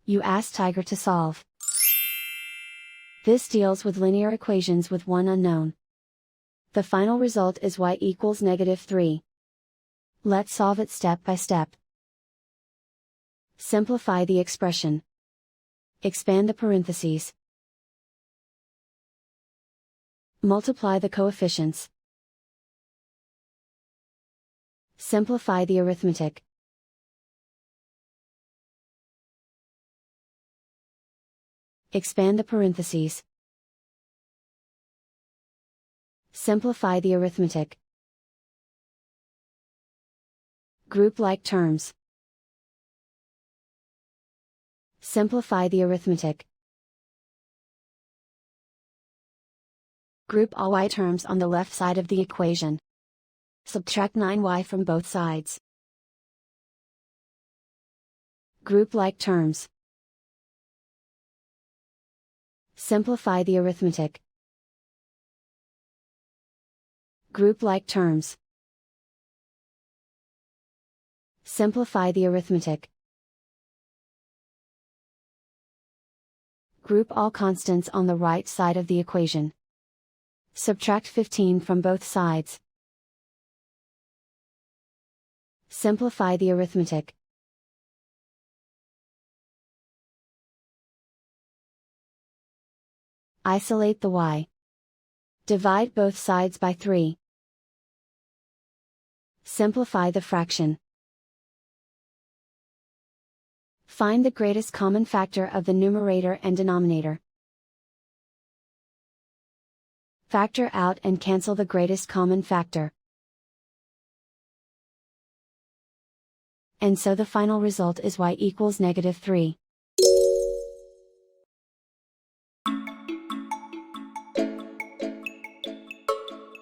You ask Tiger to solve. This deals with linear equations with one unknown. The final result is y equals -3. Let's solve it step by step. Simplify the expression. Expand the parentheses. Multiply the coefficients. Simplify the arithmetic. Expand the parentheses. Simplify the arithmetic. Group like terms. Simplify the arithmetic. Group all y terms on the left side of the equation. Subtract 9y from both sides. Group like terms. Simplify the arithmetic. Group like terms. Simplify the arithmetic. Group all constants on the right side of the equation. Subtract 15 from both sides. Simplify the arithmetic. Isolate the y. Divide both sides by 3. Simplify the fraction. Find the greatest common factor of the numerator and denominator. Factor out and cancel the greatest common factor. And so the final result is y equals -3.